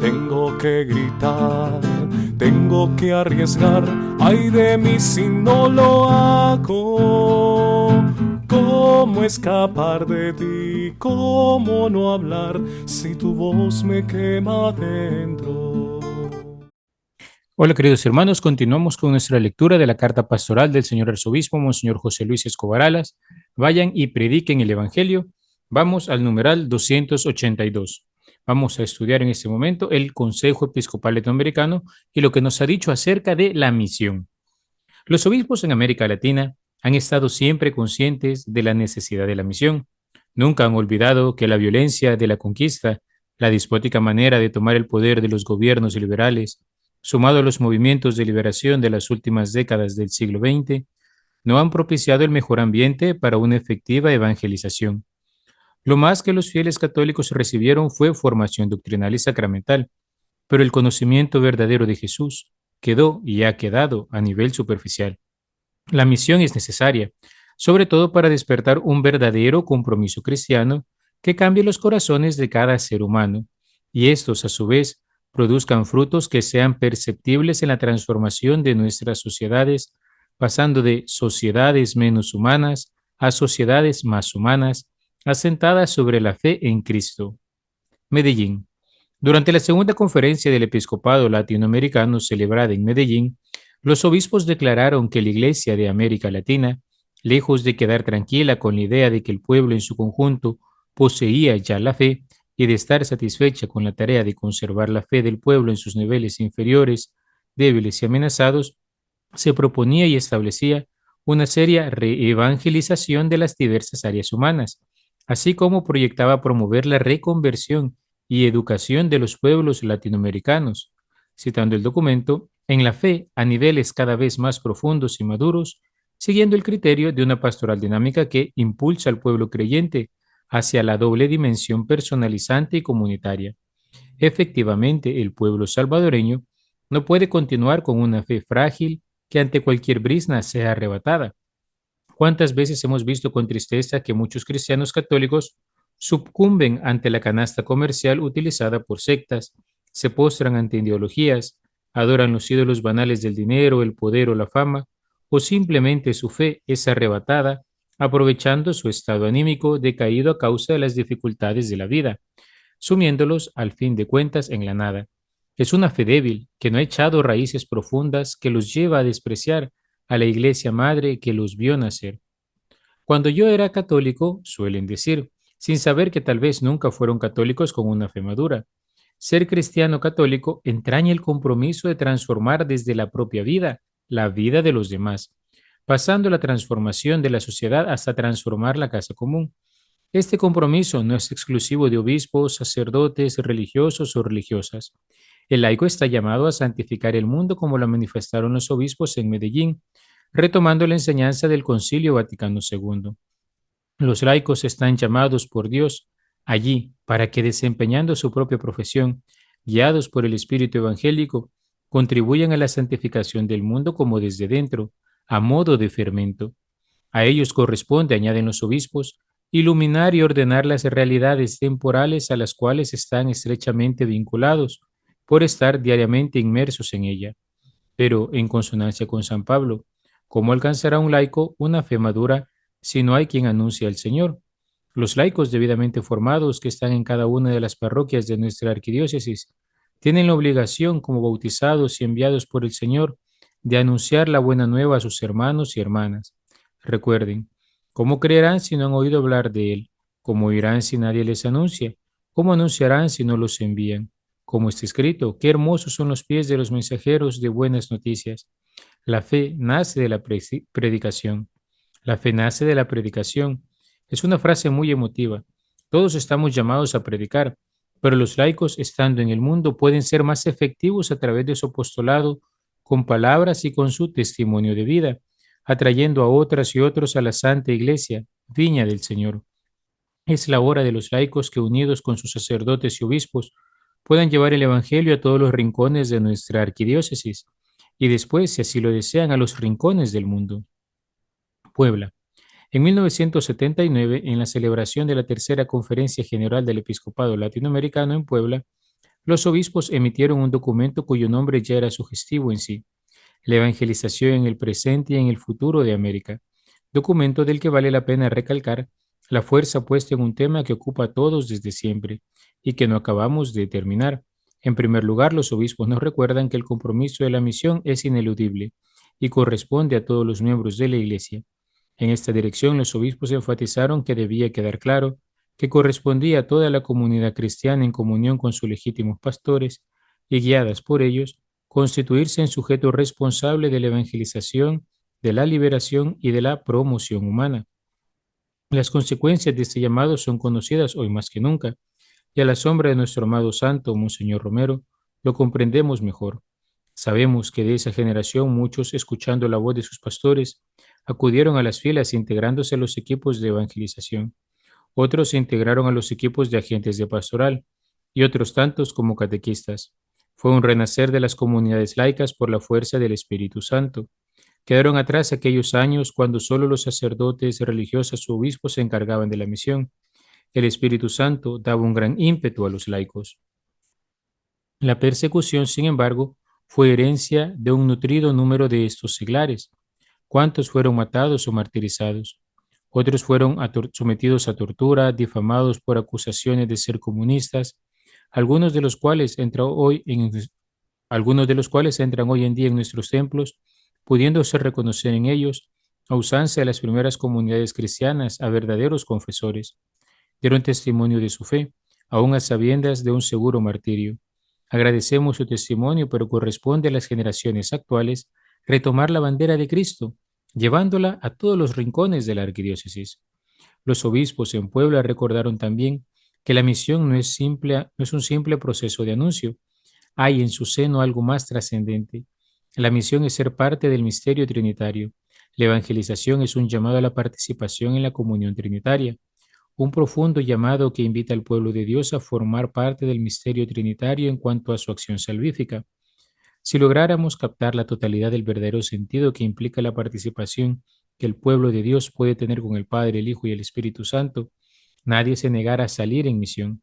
Tengo que gritar, tengo que arriesgar, ay de mí si no lo hago. ¿Cómo escapar de ti? ¿Cómo no hablar si tu voz me quema adentro? Hola queridos hermanos, continuamos con nuestra lectura de la carta pastoral del señor arzobispo Monseñor José Luis Escobar Alas. Vayan y prediquen el Evangelio. Vamos al numeral 282. Vamos a estudiar en este momento el Consejo Episcopal Latinoamericano y lo que nos ha dicho acerca de la misión. Los obispos en América Latina han estado siempre conscientes de la necesidad de la misión. Nunca han olvidado que la violencia de la conquista, la despótica manera de tomar el poder de los gobiernos liberales, sumado a los movimientos de liberación de las últimas décadas del siglo XX, no han propiciado el mejor ambiente para una efectiva evangelización. Lo más que los fieles católicos recibieron fue formación doctrinal y sacramental, pero el conocimiento verdadero de Jesús quedó y ha quedado a nivel superficial. La misión es necesaria, sobre todo para despertar un verdadero compromiso cristiano que cambie los corazones de cada ser humano, y estos, a su vez, produzcan frutos que sean perceptibles en la transformación de nuestras sociedades, pasando de sociedades menos humanas a sociedades más humanas, asentadas sobre la fe en Cristo. Medellín. Durante la segunda conferencia del Episcopado Latinoamericano celebrada en Medellín, los obispos declararon que la Iglesia de América Latina, lejos de quedar tranquila con la idea de que el pueblo en su conjunto poseía ya la fe y de estar satisfecha con la tarea de conservar la fe del pueblo en sus niveles inferiores, débiles y amenazados, se proponía y establecía una seria reevangelización de las diversas áreas humanas, así como proyectaba promover la reconversión y educación de los pueblos latinoamericanos, citando el documento, en la fe a niveles cada vez más profundos y maduros, siguiendo el criterio de una pastoral dinámica que impulsa al pueblo creyente hacia la doble dimensión personalizante y comunitaria. Efectivamente, el pueblo salvadoreño no puede continuar con una fe frágil que ante cualquier brisna sea arrebatada. ¿Cuántas veces hemos visto con tristeza que muchos cristianos católicos sucumben ante la canasta comercial utilizada por sectas, se postran ante ideologías, adoran los ídolos banales del dinero, el poder o la fama, o simplemente su fe es arrebatada, aprovechando su estado anímico decaído a causa de las dificultades de la vida, sumiéndolos al fin de cuentas en la nada? Es una fe débil que no ha echado raíces profundas que los lleva a despreciar a la iglesia madre que los vio nacer. Cuando yo era católico, suelen decir, sin saber que tal vez nunca fueron católicos con una fe madura. Ser cristiano católico entraña el compromiso de transformar desde la propia vida la vida de los demás, pasando la transformación de la sociedad hasta transformar la casa común. Este compromiso no es exclusivo de obispos, sacerdotes, religiosos o religiosas. El laico está llamado a santificar el mundo como lo manifestaron los obispos en Medellín, retomando la enseñanza del Concilio Vaticano II. Los laicos están llamados por Dios allí para que, desempeñando su propia profesión, guiados por el espíritu evangélico, contribuyan a la santificación del mundo como desde dentro, a modo de fermento. A ellos corresponde, añaden los obispos, iluminar y ordenar las realidades temporales a las cuales están estrechamente vinculados por estar diariamente inmersos en ella. Pero, en consonancia con San Pablo, ¿cómo alcanzará un laico una fe madura si no hay quien anuncie al Señor? Los laicos debidamente formados que están en cada una de las parroquias de nuestra arquidiócesis tienen la obligación, como bautizados y enviados por el Señor, de anunciar la buena nueva a sus hermanos y hermanas. Recuerden, ¿cómo creerán si no han oído hablar de Él? ¿Cómo oirán si nadie les anuncia? ¿Cómo anunciarán si no los envían? Como está escrito, qué hermosos son los pies de los mensajeros de buenas noticias. La fe nace de la predicación. La fe nace de la predicación. Es una frase muy emotiva. Todos estamos llamados a predicar, pero los laicos, estando en el mundo, pueden ser más efectivos a través de su apostolado, con palabras y con su testimonio de vida, atrayendo a otras y otros a la Santa Iglesia, viña del Señor. Es la hora de los laicos que, unidos con sus sacerdotes y obispos, puedan llevar el Evangelio a todos los rincones de nuestra arquidiócesis y después, si así lo desean, a los rincones del mundo. Puebla. En 1979, en la celebración de la Tercera Conferencia General del Episcopado Latinoamericano en Puebla, Los obispos emitieron un documento cuyo nombre ya era sugestivo en sí: la evangelización en el presente y en el futuro de América, documento del que vale la pena recalcar la fuerza puesta en un tema que ocupa a todos desde siempre y que no acabamos de terminar. En primer lugar, los obispos nos recuerdan que el compromiso de la misión es ineludible y corresponde a todos los miembros de la Iglesia. En esta dirección, los obispos enfatizaron que debía quedar claro que correspondía a toda la comunidad cristiana en comunión con sus legítimos pastores y guiadas por ellos, constituirse en sujeto responsable de la evangelización, de la liberación y de la promoción humana. Las consecuencias de este llamado son conocidas hoy más que nunca, y a la sombra de nuestro amado santo, Monseñor Romero, lo comprendemos mejor. Sabemos que de esa generación muchos, escuchando la voz de sus pastores, acudieron a las filas integrándose a los equipos de evangelización. Otros se integraron a los equipos de agentes de pastoral y otros tantos como catequistas. Fue un renacer de las comunidades laicas por la fuerza del Espíritu Santo. Quedaron atrás aquellos años cuando solo los sacerdotes, religiosas o obispos se encargaban de la misión. El Espíritu Santo daba un gran ímpetu a los laicos. La persecución, sin embargo, fue herencia de un nutrido número de estos seglares. ¿Cuántos fueron matados o martirizados? Otros fueron sometidos a tortura, difamados por acusaciones de ser comunistas, algunos de los cuales entran hoy en día en nuestros templos, pudiéndose reconocer en ellos, a usanza de las primeras comunidades cristianas, a verdaderos confesores. Dieron testimonio de su fe, aun a sabiendas de un seguro martirio. Agradecemos su testimonio, pero corresponde a las generaciones actuales retomar la bandera de Cristo, llevándola a todos los rincones de la arquidiócesis. Los obispos en Puebla recordaron también que la misión no es un simple proceso de anuncio, hay en su seno algo más trascendente. La misión es ser parte del misterio trinitario. La evangelización es un llamado a la participación en la comunión trinitaria, un profundo llamado que invita al pueblo de Dios a formar parte del misterio trinitario en cuanto a su acción salvífica. Si lográramos captar la totalidad del verdadero sentido que implica la participación que el pueblo de Dios puede tener con el Padre, el Hijo y el Espíritu Santo, nadie se negara a salir en misión.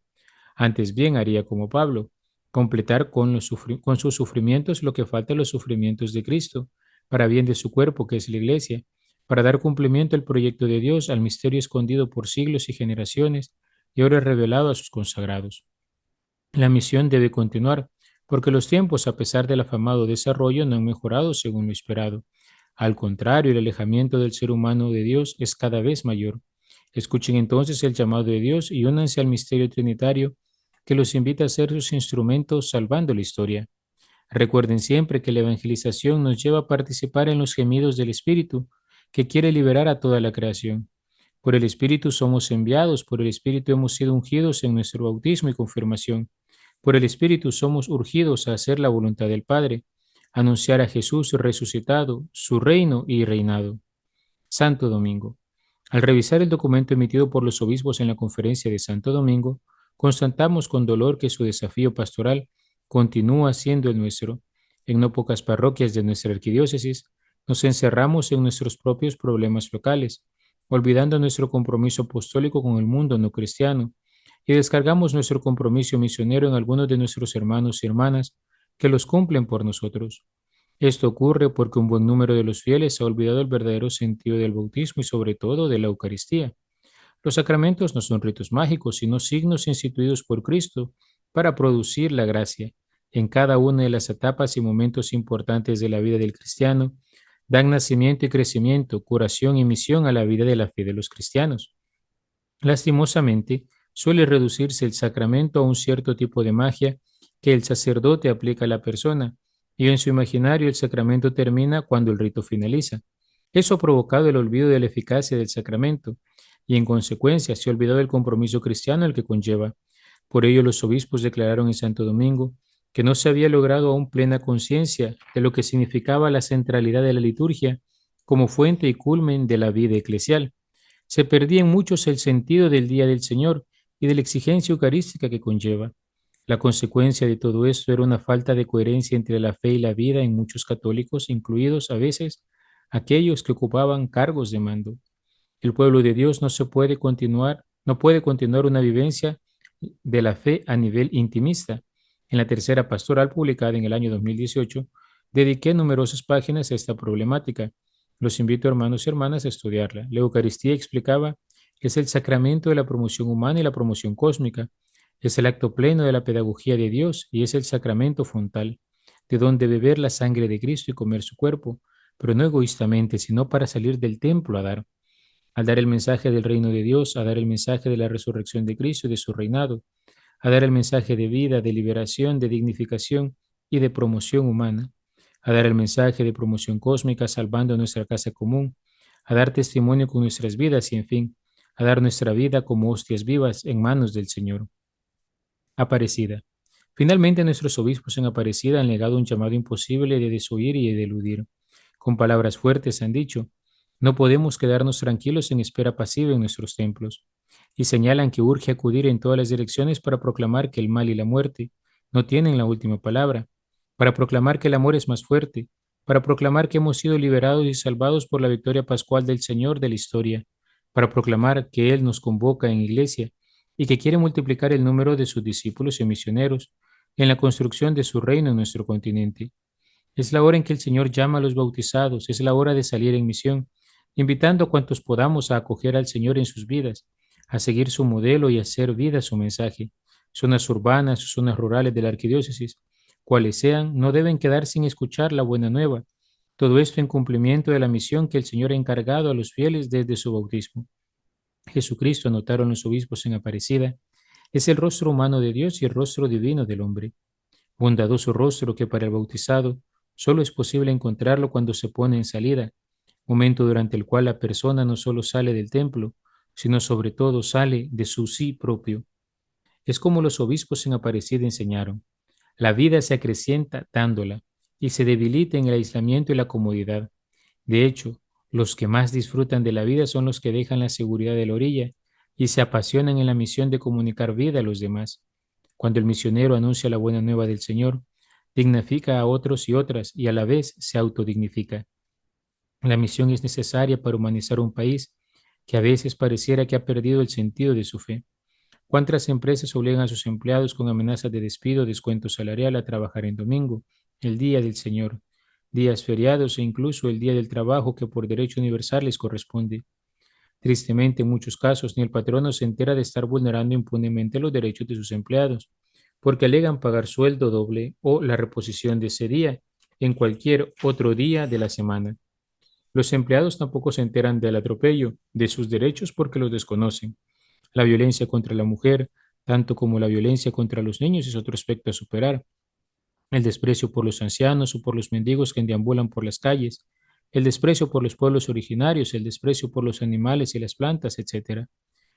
Antes bien haría como Pablo, completar con sus sufrimientos lo que falta en los sufrimientos de Cristo, para bien de su cuerpo, que es la Iglesia, para dar cumplimiento al proyecto de Dios, al misterio escondido por siglos y generaciones, y ahora revelado a sus consagrados. La misión debe continuar, porque los tiempos, a pesar del afamado desarrollo, no han mejorado según lo esperado. Al contrario, el alejamiento del ser humano de Dios es cada vez mayor. Escuchen entonces el llamado de Dios y únanse al misterio trinitario que los invita a ser sus instrumentos salvando la historia. Recuerden siempre que la evangelización nos lleva a participar en los gemidos del Espíritu, que quiere liberar a toda la creación. Por el Espíritu somos enviados, por el Espíritu hemos sido ungidos en nuestro bautismo y confirmación. Por el Espíritu somos urgidos a hacer la voluntad del Padre, anunciar a Jesús resucitado, su reino y reinado. Santo Domingo. Al revisar el documento emitido por los obispos en la conferencia de Santo Domingo, constatamos con dolor que su desafío pastoral continúa siendo el nuestro. En no pocas parroquias de nuestra arquidiócesis, nos encerramos en nuestros propios problemas locales, olvidando nuestro compromiso apostólico con el mundo no cristiano, y descargamos nuestro compromiso misionero en algunos de nuestros hermanos y hermanas que los cumplen por nosotros. Esto ocurre porque un buen número de los fieles ha olvidado el verdadero sentido del bautismo y sobre todo de la Eucaristía. Los sacramentos no son ritos mágicos, sino signos instituidos por Cristo para producir la gracia. En cada una de las etapas y momentos importantes de la vida del cristiano, dan nacimiento y crecimiento, curación y misión a la vida de la fe de los cristianos. Lastimosamente, suele reducirse el sacramento a un cierto tipo de magia que el sacerdote aplica a la persona, y en su imaginario el sacramento termina cuando el rito finaliza. Eso ha provocado el olvido de la eficacia del sacramento, y en consecuencia se ha olvidado el compromiso cristiano al que conlleva. Por ello los obispos declararon en Santo Domingo que no se había logrado aún plena conciencia de lo que significaba la centralidad de la liturgia como fuente y culmen de la vida eclesial. Se perdía en muchos el sentido del día del Señor y de la exigencia eucarística que conlleva. La consecuencia de todo esto era una falta de coherencia entre la fe y la vida en muchos católicos, incluidos a veces aquellos que ocupaban cargos de mando. El pueblo de Dios no puede continuar una vivencia de la fe a nivel intimista. En la tercera pastoral publicada en el año 2018, dediqué numerosas páginas a esta problemática. Los invito, hermanos y hermanas, a estudiarla. La Eucaristía, explicaba, es el sacramento de la promoción humana y la promoción cósmica. Es el acto pleno de la pedagogía de Dios y es el sacramento fontal, de donde beber la sangre de Cristo y comer su cuerpo, pero no egoístamente, sino para salir del templo a dar. Al dar el mensaje del reino de Dios, a dar el mensaje de la resurrección de Cristo y de su reinado, a dar el mensaje de vida, de liberación, de dignificación y de promoción humana, a dar el mensaje de promoción cósmica salvando nuestra casa común, a dar testimonio con nuestras vidas y, en fin, a dar nuestra vida como hostias vivas en manos del Señor. Aparecida. Finalmente, nuestros obispos en Aparecida han legado un llamado imposible de desoír y de eludir. Con palabras fuertes han dicho, no podemos quedarnos tranquilos en espera pasiva en nuestros templos, y señalan que urge acudir en todas las direcciones para proclamar que el mal y la muerte no tienen la última palabra, para proclamar que el amor es más fuerte, para proclamar que hemos sido liberados y salvados por la victoria pascual del Señor de la historia, para proclamar que Él nos convoca en iglesia y que quiere multiplicar el número de sus discípulos y misioneros en la construcción de su reino en nuestro continente. Es la hora en que el Señor llama a los bautizados, es la hora de salir en misión, invitando a cuantos podamos a acoger al Señor en sus vidas, a seguir su modelo y a hacer vida su mensaje. Zonas urbanas o zonas rurales de la arquidiócesis, cuales sean, no deben quedar sin escuchar la buena nueva. Todo esto en cumplimiento de la misión que el Señor ha encargado a los fieles desde su bautismo. Jesucristo, anotaron los obispos en Aparecida, es el rostro humano de Dios y el rostro divino del hombre. Bondadoso rostro que para el bautizado solo es posible encontrarlo cuando se pone en salida, momento durante el cual la persona no solo sale del templo, sino sobre todo sale de su sí propio. Es como los obispos en Aparecida enseñaron. La vida se acrecienta dándola y se debilita en el aislamiento y la comodidad. De hecho, los que más disfrutan de la vida son los que dejan la seguridad de la orilla y se apasionan en la misión de comunicar vida a los demás. Cuando el misionero anuncia la buena nueva del Señor, dignifica a otros y otras y a la vez se autodignifica. La misión es necesaria para humanizar un país que a veces pareciera que ha perdido el sentido de su fe. ¿Cuántas empresas obligan a sus empleados con amenazas de despido o descuento salarial a trabajar en domingo, el día del Señor, días feriados e incluso el día del trabajo que por derecho universal les corresponde? Tristemente, en muchos casos, ni el patrono se entera de estar vulnerando impunemente los derechos de sus empleados, porque alegan pagar sueldo doble o la reposición de ese día en cualquier otro día de la semana. Los empleados tampoco se enteran del atropello de sus derechos porque los desconocen. La violencia contra la mujer, tanto como la violencia contra los niños, es otro aspecto a superar. El desprecio por los ancianos o por los mendigos que deambulan por las calles, el desprecio por los pueblos originarios, el desprecio por los animales y las plantas, etc.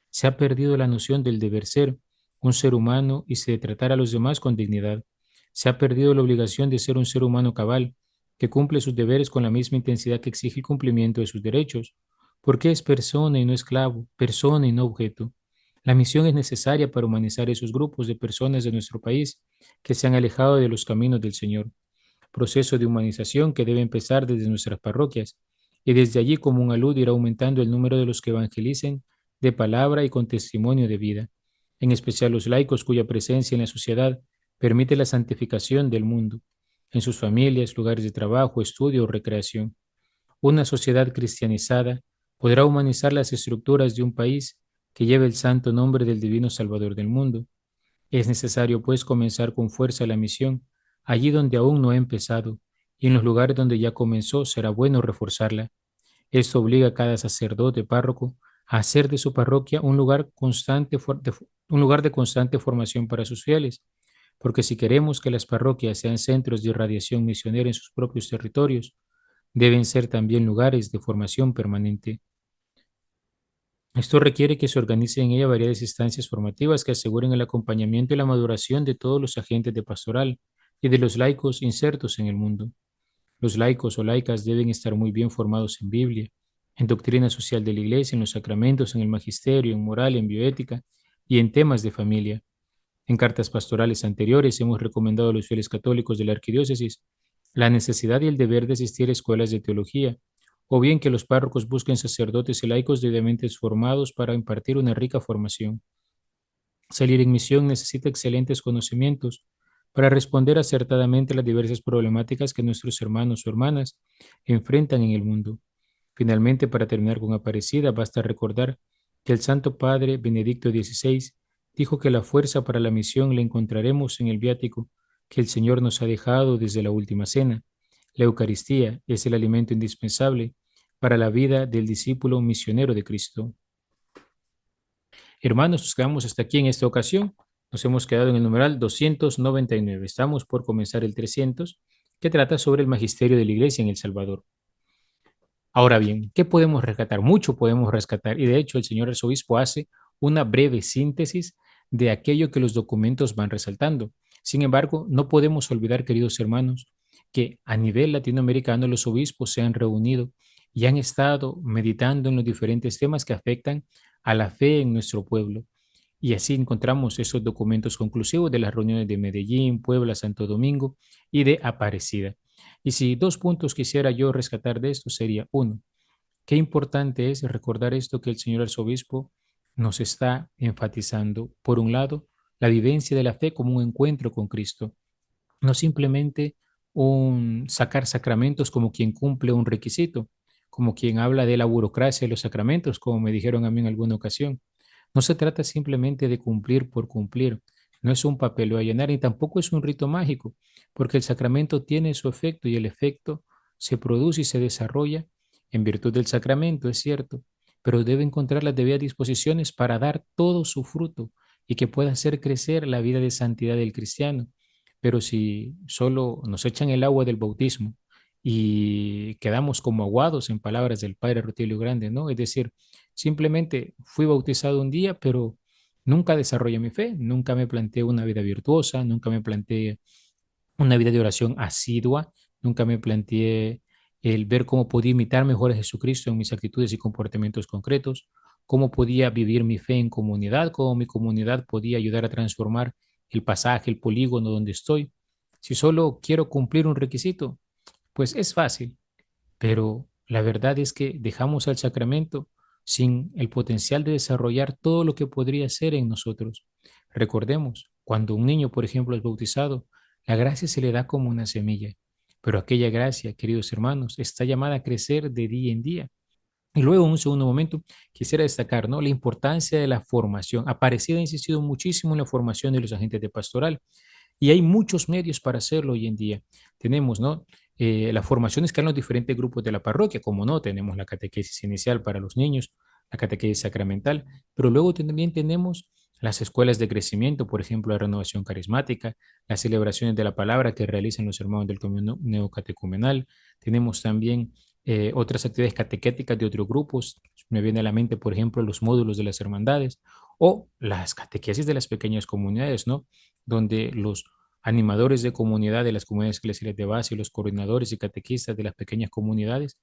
Se ha perdido la noción del deber ser, un ser humano y de tratar a los demás con dignidad. Se ha perdido la obligación de ser un ser humano cabal, que cumple sus deberes con la misma intensidad que exige el cumplimiento de sus derechos, porque es persona y no esclavo, persona y no objeto. La misión es necesaria para humanizar esos grupos de personas de nuestro país que se han alejado de los caminos del Señor. Proceso de humanización que debe empezar desde nuestras parroquias y desde allí como un alud irá aumentando el número de los que evangelicen de palabra y con testimonio de vida, en especial los laicos cuya presencia en la sociedad permite la santificación del mundo, en sus familias, lugares de trabajo, estudio o recreación. Una sociedad cristianizada podrá humanizar las estructuras de un país que lleve el santo nombre del divino Salvador del mundo. Es necesario, pues, comenzar con fuerza la misión, allí donde aún no ha empezado, y en los lugares donde ya comenzó será bueno reforzarla. Esto obliga a cada sacerdote párroco a hacer de su parroquia un lugar de constante formación para sus fieles, porque si queremos que las parroquias sean centros de irradiación misionera en sus propios territorios, deben ser también lugares de formación permanente. Esto requiere que se organicen en ella varias instancias formativas que aseguren el acompañamiento y la maduración de todos los agentes de pastoral y de los laicos insertos en el mundo. Los laicos o laicas deben estar muy bien formados en Biblia, en doctrina social de la Iglesia, en los sacramentos, en el magisterio, en moral, en bioética y en temas de familia. En cartas pastorales anteriores hemos recomendado a los fieles católicos de la arquidiócesis la necesidad y el deber de asistir a escuelas de teología, o bien que los párrocos busquen sacerdotes y laicos debidamente formados para impartir una rica formación. Salir en misión necesita excelentes conocimientos, para responder acertadamente a las diversas problemáticas que nuestros hermanos o hermanas enfrentan en el mundo. Finalmente, para terminar con Aparecida, basta recordar que el Santo Padre Benedicto XVI dijo que la fuerza para la misión la encontraremos en el viático que el Señor nos ha dejado desde la última cena. La Eucaristía es el alimento indispensable para la vida del discípulo misionero de Cristo. Hermanos, nos quedamos hasta aquí en esta ocasión. Nos hemos quedado en el numeral 299. Estamos por comenzar el 300, que trata sobre el magisterio de la Iglesia en El Salvador. Ahora bien, ¿qué podemos rescatar? Mucho podemos rescatar y de hecho el señor arzobispo hace una breve síntesis de aquello que los documentos van resaltando. Sin embargo, no podemos olvidar, queridos hermanos, que a nivel latinoamericano los obispos se han reunido y han estado meditando en los diferentes temas que afectan a la fe en nuestro pueblo. Y así encontramos esos documentos conclusivos de las reuniones de Medellín, Puebla, Santo Domingo y de Aparecida. Y si dos puntos quisiera yo rescatar de esto sería, uno, qué importante es recordar esto que el señor arzobispo nos está enfatizando. Por un lado, la vivencia de la fe como un encuentro con Cristo, no simplemente un sacar sacramentos como quien cumple un requisito, como quien habla de la burocracia de los sacramentos, como me dijeron a mí en alguna ocasión. No se trata simplemente de cumplir por cumplir, no es un papel a llenar y tampoco es un rito mágico, porque el sacramento tiene su efecto y el efecto se produce y se desarrolla en virtud del sacramento, es cierto, pero debe encontrar las debidas disposiciones para dar todo su fruto y que pueda hacer crecer la vida de santidad del cristiano. Pero si solo nos echan el agua del bautismo y quedamos como aguados, en palabras del padre Rutilio Grande, ¿no? Es decir, simplemente fui bautizado un día, pero nunca desarrollé mi fe, nunca me planteé una vida virtuosa, nunca me planteé una vida de oración asidua, nunca me planteé el ver cómo podía imitar mejor a Jesucristo en mis actitudes y comportamientos concretos, cómo podía vivir mi fe en comunidad, cómo mi comunidad podía ayudar a transformar el pasaje, el polígono donde estoy. Si solo quiero cumplir un requisito, pues es fácil, pero la verdad es que dejamos al sacramento sin el potencial de desarrollar todo lo que podría ser en nosotros. Recordemos, cuando un niño, por ejemplo, es bautizado, la gracia se le da como una semilla, pero aquella gracia, queridos hermanos, está llamada a crecer de día en día. Y luego, en un segundo momento, quisiera destacar, ¿no?, la importancia de la formación. Aparecida ha insistido muchísimo en la formación de los agentes de pastoral y hay muchos medios para hacerlo hoy en día. Tenemos, ¿no?, las formaciones que dan los diferentes grupos de la parroquia, como no, tenemos la catequesis inicial para los niños, la catequesis sacramental, pero luego también tenemos las escuelas de crecimiento, por ejemplo, la renovación carismática, las celebraciones de la palabra que realizan los hermanos del camino neocatecumenal. Tenemos también otras actividades catequéticas de otros grupos. Me viene a la mente, por ejemplo, los módulos de las hermandades o las catequesis de las pequeñas comunidades, ¿no? Donde los animadores de comunidad de las comunidades eclesiales de base y los coordinadores y catequistas de las pequeñas comunidades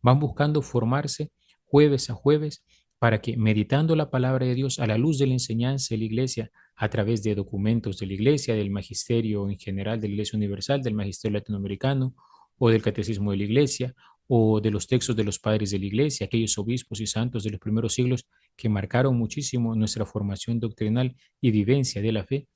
van buscando formarse jueves a jueves para que, meditando la palabra de Dios a la luz de la enseñanza de la iglesia, a través de documentos de la iglesia, del magisterio en general de la Iglesia Universal, del magisterio latinoamericano o del catecismo de la iglesia o de los textos de los padres de la iglesia, aquellos obispos y santos de los primeros siglos que marcaron muchísimo nuestra formación doctrinal y vivencia de la fe,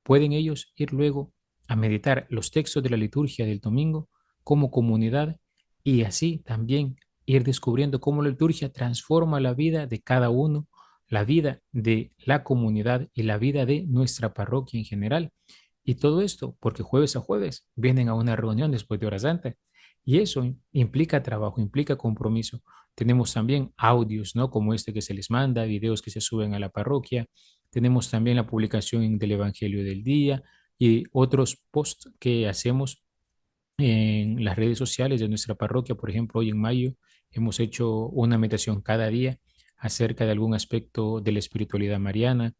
pueden ellos ir luego a meditar los textos de la liturgia del domingo como comunidad y así también ir descubriendo cómo la liturgia transforma la vida de cada uno, la vida de la comunidad y la vida de nuestra parroquia en general. Y todo esto porque jueves a jueves vienen a una reunión después de hora santa. Y eso implica trabajo, implica compromiso. Tenemos también audios, ¿no? Como este que se les manda, videos que se suben a la parroquia. Tenemos también la publicación del Evangelio del Día y otros posts que hacemos en las redes sociales de nuestra parroquia. Por ejemplo, hoy en mayo hemos hecho una meditación cada día acerca de algún aspecto de la espiritualidad mariana.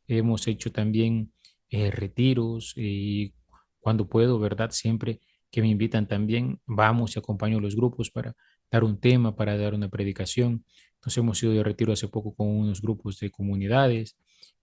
Hemos hecho también retiros y cuando puedo, ¿verdad? Siempre que me invitan también, vamos y acompaño a los grupos para dar un tema, para dar una predicación. Nos hemos ido de retiro hace poco con unos grupos de comunidades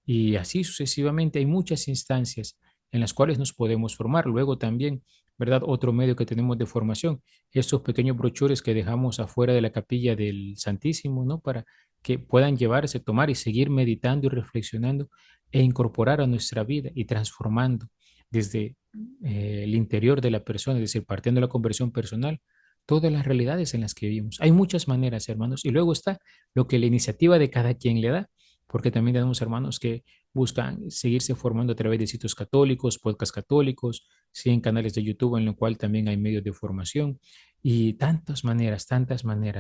y así sucesivamente. Hay muchas instancias en las cuales nos podemos formar. Luego también, ¿verdad? Otro medio que tenemos de formación, estos pequeños brochures que dejamos afuera de la capilla del Santísimo, ¿no? Para que puedan llevarse, tomar y seguir meditando y reflexionando e incorporar a nuestra vida y transformando. desde el interior de la persona, es decir, partiendo de la conversión personal, todas las realidades en las que vivimos. Hay muchas maneras, hermanos, y luego está lo que la iniciativa de cada quien le da, porque también tenemos hermanos que buscan seguirse formando a través de sitios católicos, podcasts católicos, sí, en canales de YouTube en lo cual también hay medios de formación y tantas maneras,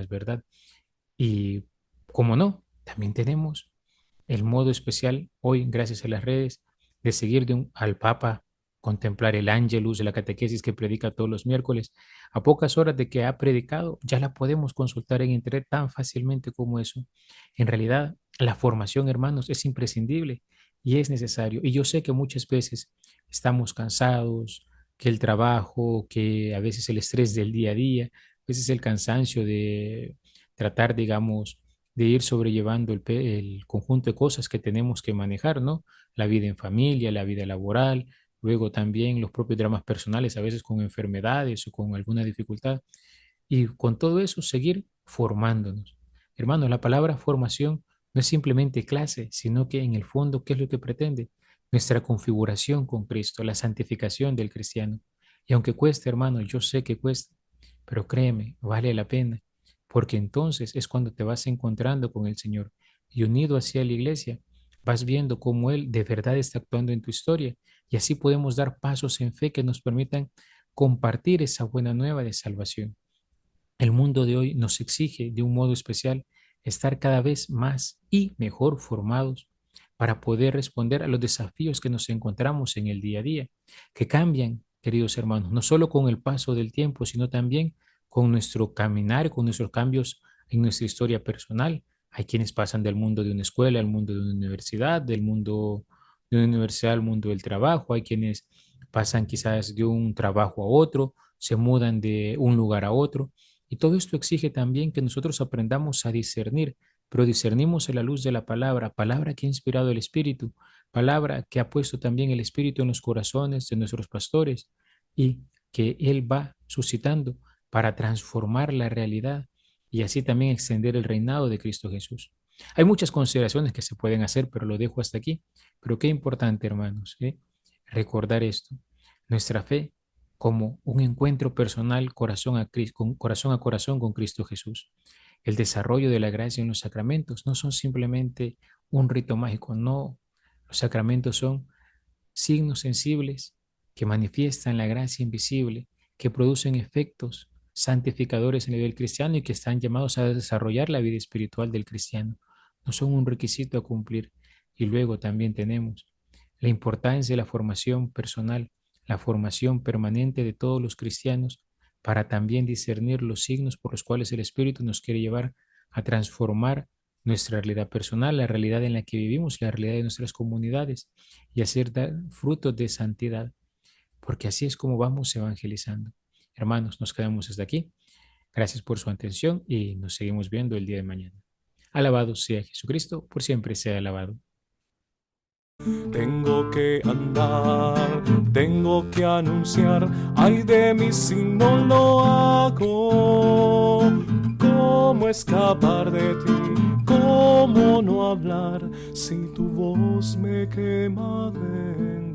¿verdad? Y como no, también tenemos el modo especial hoy, gracias a las redes, de seguir al Papa, contemplar el Ángelus de la catequesis que predica todos los miércoles. A pocas horas de que ha predicado, ya la podemos consultar en internet tan fácilmente como eso. En realidad, la formación, hermanos, es imprescindible y es necesario. Y yo sé que muchas veces estamos cansados, que el trabajo, que a veces el estrés del día a día, a veces el cansancio de tratar, digamos, de ir sobrellevando el conjunto de cosas que tenemos que manejar, ¿no? La vida en familia, la vida laboral, luego también los propios dramas personales, a veces con enfermedades o con alguna dificultad. Y con todo eso seguir formándonos. Hermanos, la palabra formación no es simplemente clase, sino que en el fondo, ¿qué es lo que pretende? Nuestra configuración con Cristo, la santificación del cristiano. Y aunque cueste, hermano, yo sé que cuesta, pero créeme, vale la pena, porque entonces es cuando te vas encontrando con el Señor y unido hacia la iglesia, vas viendo cómo Él de verdad está actuando en tu historia y así podemos dar pasos en fe que nos permitan compartir esa buena nueva de salvación. El mundo de hoy nos exige de un modo especial estar cada vez más y mejor formados para poder responder a los desafíos que nos encontramos en el día a día, que cambian, queridos hermanos, no solo con el paso del tiempo, sino también con nuestro caminar, con nuestros cambios en nuestra historia personal. Hay quienes pasan del mundo de una escuela al mundo de una universidad, del mundo de una universidad al mundo del trabajo, hay quienes pasan quizás de un trabajo a otro, se mudan de un lugar a otro. Y todo esto exige también que nosotros aprendamos a discernir, pero discernimos a la luz de la palabra, palabra que ha inspirado el Espíritu, palabra que ha puesto también el Espíritu en los corazones de nuestros pastores y que Él va suscitando para transformar la realidad y así también extender el reinado de Cristo Jesús. Hay muchas consideraciones que se pueden hacer, pero lo dejo hasta aquí. Pero qué importante, hermanos, recordar esto. Nuestra fe como un encuentro personal corazón a corazón con Cristo Jesús. El desarrollo de la gracia en los sacramentos no son simplemente un rito mágico, no. Los sacramentos son signos sensibles que manifiestan la gracia invisible, que producen efectos santificadores en el nivel cristiano y que están llamados a desarrollar la vida espiritual del cristiano. No son un requisito a cumplir. Y luego también tenemos la importancia de la formación personal, la formación permanente de todos los cristianos para también discernir los signos por los cuales el Espíritu nos quiere llevar a transformar nuestra realidad personal, la realidad en la que vivimos, la realidad de nuestras comunidades y hacer dar frutos de santidad, porque así es como vamos evangelizando. Hermanos, nos quedamos hasta aquí. Gracias por su atención y nos seguimos viendo el día de mañana. Alabado sea Jesucristo, por siempre sea alabado. Tengo que andar, tengo que anunciar, ay de mí si no lo hago. ¿Cómo escapar de ti? ¿Cómo no hablar si tu voz me quema dentro?